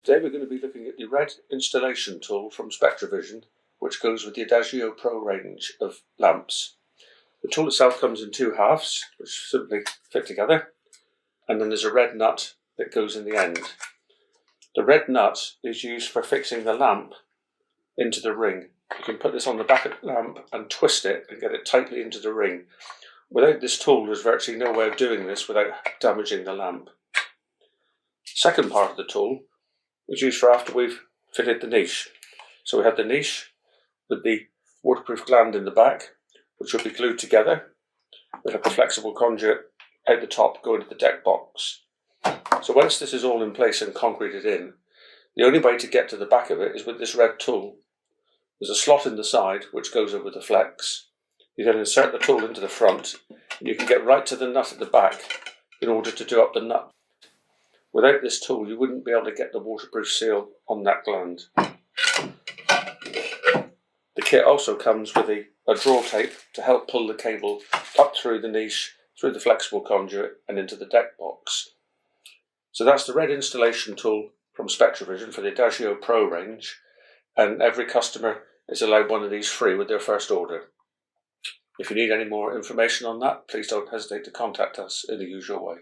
Today we're going to be looking at the red installation tool from Spectravision, which goes with the Adagio Pro range of lamps. The tool itself comes in two halves, which simply fit together, and then there's a red nut that goes in the end. The red nut is used for fixing the lamp into the ring. You can put this on the back of the lamp and twist it and get it tightly into the ring. Without this tool, there's virtually no way of doing this without damaging the lamp. Second part of the tool is used for after we've fitted the niche. So we have the niche with the waterproof gland in the back, which will be glued together. We have the flexible conduit out the top going to the deck box. So once this is all in place and concreted in, the only way to get to the back of it is with this red tool. There's a slot in the side which goes over the flex. You then insert the tool into the front, and you can get right to the nut at the back in order to do up the nut. Without this tool, you wouldn't be able to get the waterproof seal on that gland. The kit also comes with a draw tape to help pull the cable up through the niche, through the flexible conduit and into the deck box. So that's the red installation tool from Spectravision for the Adagio Pro range, and every customer is allowed one of these free with their first order. If you need any more information on that, please don't hesitate to contact us in the usual way.